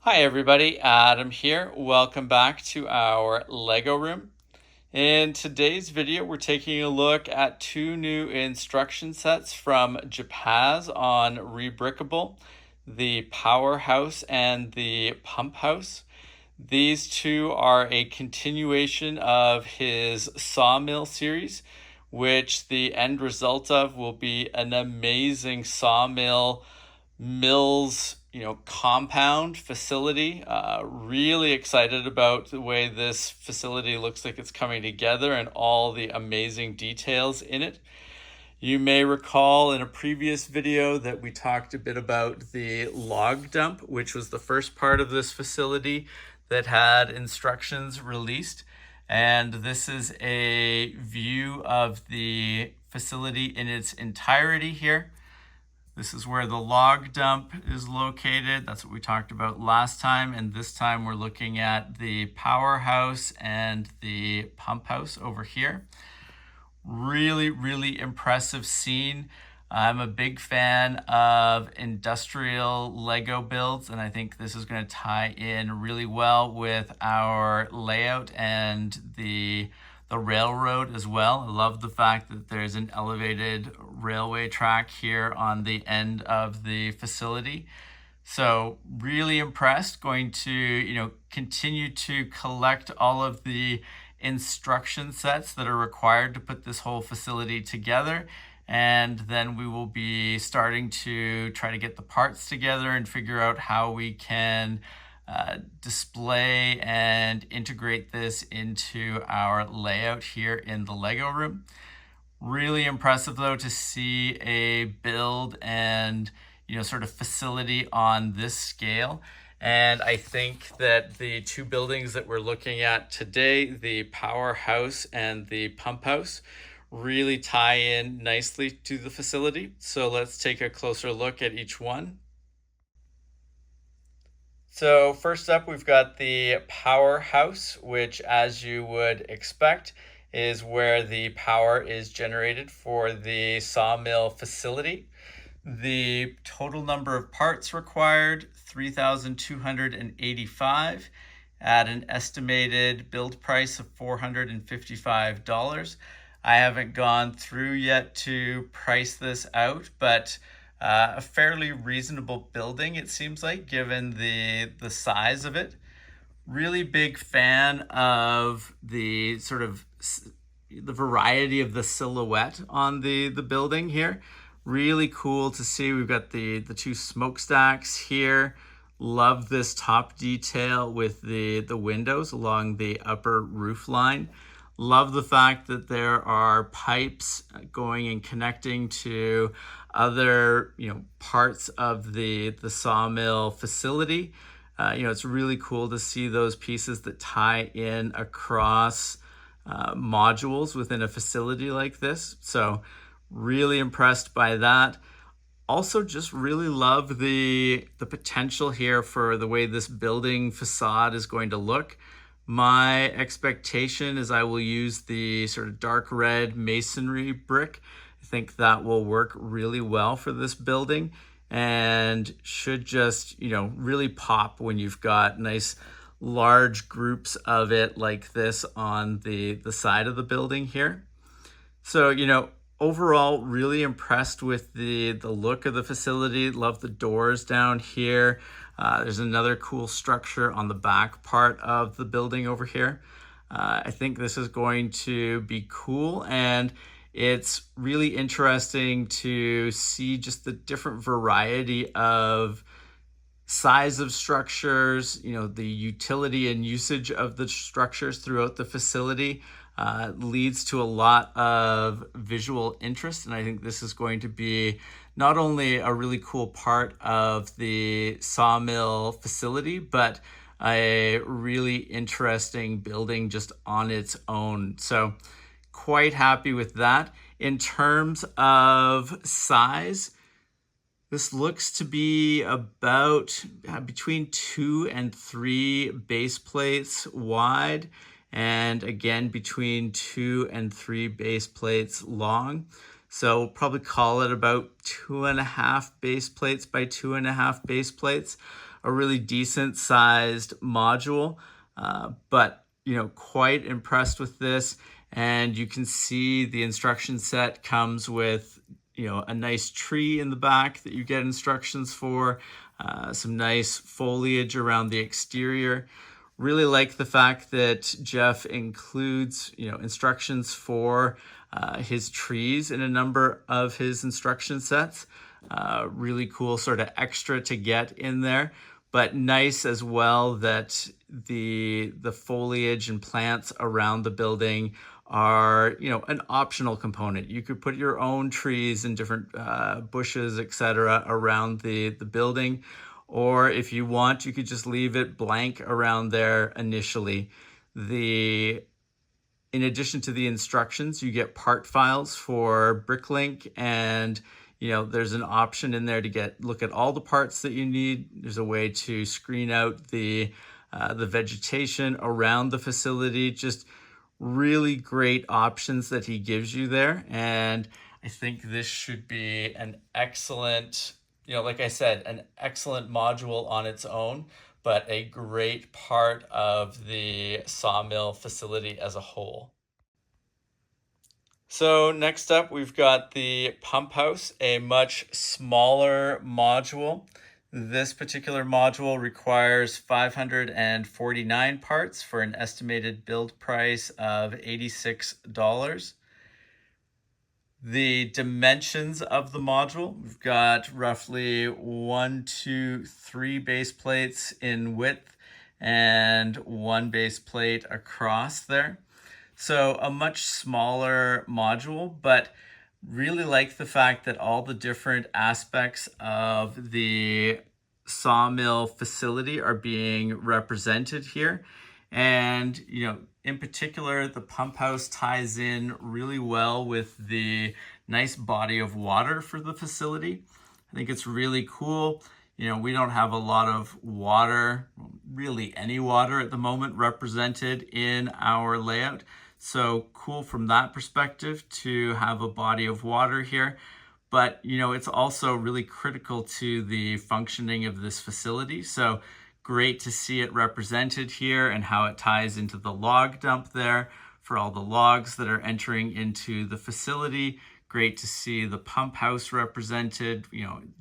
Hi everybody, Adam here. Welcome back to our Lego room. In today's video, we're taking a look at two new instruction sets from Jepaz on Rebrickable, the powerhouse and the pump house. These two are a continuation of his Sawmill series, which the end result of will be an amazing sawmill mills compound facility. Really excited about the way this facility looks like it's coming together and all the amazing details in it. You may recall in a previous video that we talked a bit about the log dump, which was the first part of this facility that had instructions released. And this is a view of the facility in its entirety here. This is where the log dump is located. That's what we talked about last time. And this time we're looking at the powerhouse and the pump house over here. Really impressive scene. I'm a big fan of industrial Lego builds, and I think this is going to tie in really well with our layout and the railroad as well. I love the fact that there's an elevated railway track here on the end of the facility. So really impressed. Going to, continue to collect all of the instruction sets that are required to put this whole facility together. And then we will be starting to try to get the parts together and figure out how we can display and integrate this into our layout here in the Lego room. Really impressive though to see a build and sort of facility on this scale. And I think that the two buildings that we're looking at today, the powerhouse and the pump house, really tie in nicely to the facility. So let's take a closer look at each one. So first up, we've got the powerhouse, which, as you would expect, is where the power is generated for the sawmill facility. The total number of parts required, 3,285 at an estimated build price of $455. I haven't gone through yet to price this out, but a fairly reasonable building, it seems like, given the size of it. Really big fan of the sort of the variety of the silhouette on the building here. Really cool to see. We've got the two smokestacks here. Love this top detail with the windows along the upper roof line. Love the fact that there are pipes going and connecting to other parts of the sawmill facility. It's really cool to see those pieces that tie in across modules within a facility like this. So really impressed by that. Also just really love the potential here for the way this building facade is going to look. My expectation is I will use the sort of dark red masonry brick. I think that will work really well for this building and should just, really pop when you've got nice large groups of it like this on the side of the building here. So, overall, really impressed with the look of the facility. Love the doors down here. There's another cool structure on the back part of the building over here. I think this is going to be cool, and it's really interesting to see just the different variety of size of structures, the utility and usage of the structures throughout the facility. Leads to a lot of visual interest, and I think this is going to be not only a really cool part of the sawmill facility, but a really interesting building just on its own. So quite happy with that. In terms of size, this looks to be about between 2 and 3 base plates wide, and again between 2 and 3 base plates long. So we'll probably call it about 2.5 base plates by 2.5 base plates. a really decent sized module, but quite impressed with this. And you can see the instruction set comes with a nice tree in the back that you get instructions for, some nice foliage around the exterior. Really like the fact that Jeff includes instructions for his trees in a number of his instruction sets. Really cool sort of extra to get in there, but nice as well that the foliage and plants around the building are an optional component. You could put your own trees and different bushes, etc., around the building, or if you want, you could just leave it blank around there initially. In addition to the instructions, you get part files for Bricklink, and there's an option in there to look at all the parts that you need. There's a way to screen out the vegetation around the facility. Just really great options that he gives you there. And I think this should be an excellent, like I said, an excellent module on its own, but a great part of the sawmill facility as a whole. So next up, we've got the pump house, a much smaller module. This particular module requires 549 parts for an estimated build price of $86. The dimensions of the module, we've got roughly 1, 2, 3 base plates in width and 1 base plate across there. So a much smaller module, but really like the fact that all the different aspects of the sawmill facility are being represented here. And, in particular, the pump house ties in really well with the nice body of water for the facility. I think it's really cool. We don't have a lot of water, really any water at the moment, represented in our layout. So cool from that perspective to have a body of water here. But, it's also really critical to the functioning of this facility. So great to see it represented here and how it ties into the log dump there for all the logs that are entering into the facility. Great to see the pump house represented,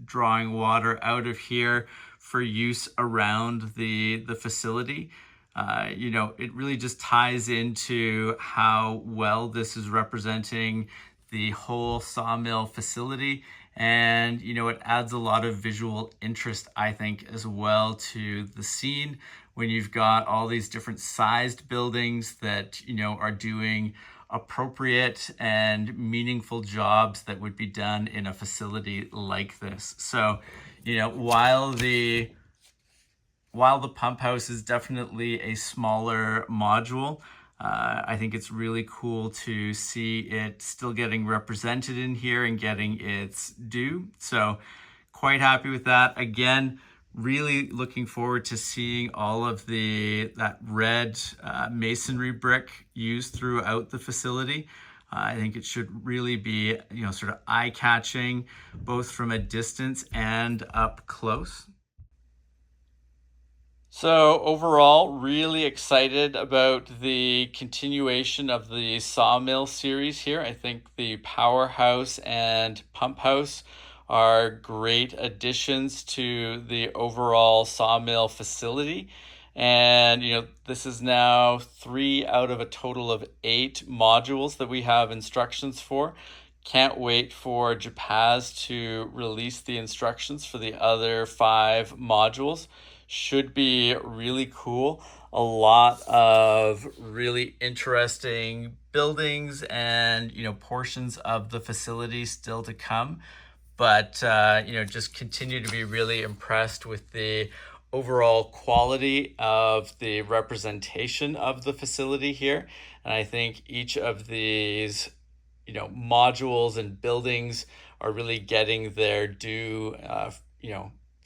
drawing water out of here for use around the facility. It really just ties into how well this is representing the whole sawmill facility. And, it adds a lot of visual interest, I think, as well to the scene when you've got all these different sized buildings that, are doing appropriate and meaningful jobs that would be done in a facility like this. So, while the pump house is definitely a smaller module, I think it's really cool to see it still getting represented in here and getting its due. So quite happy with that. Again, really looking forward to seeing all of that red masonry brick used throughout the facility. I think it should really be, sort of eye-catching, both from a distance and up close. So overall, really excited about the continuation of the sawmill series here. I think the powerhouse and pump house are great additions to the overall sawmill facility. And, this is now 3 out of a total of 8 modules that we have instructions for. Can't wait for Jepaz to release the instructions for the other 5 modules. Should be really cool. A lot of really interesting buildings and, portions of the facility still to come. But, just continue to be really impressed with the overall quality of the representation of the facility here. And I think each of these, modules and buildings are really getting their due,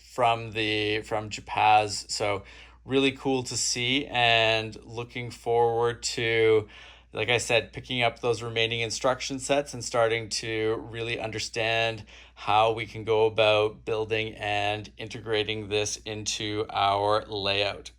from Jepaz. So really cool to see, and looking forward to, like I said, picking up those remaining instruction sets and starting to really understand how we can go about building and integrating this into our layout.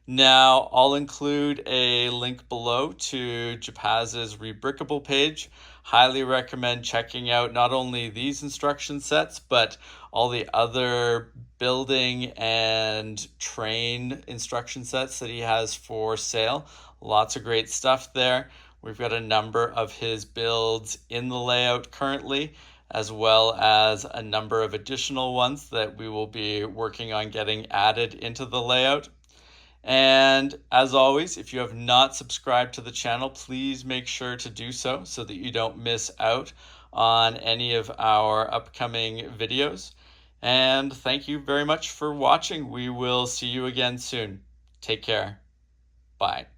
Now, I'll include a link below to Jepaz's Rebrickable page. Highly recommend checking out not only these instruction sets, but all the other building and train instruction sets that he has for sale. Lots of great stuff there. We've got a number of his builds in the layout currently, as well as a number of additional ones that we will be working on getting added into the layout. And as always, if you have not subscribed to the channel, please make sure to do so that you don't miss out on any of our upcoming videos. And thank you very much for watching. We will see you again soon. Take care. Bye.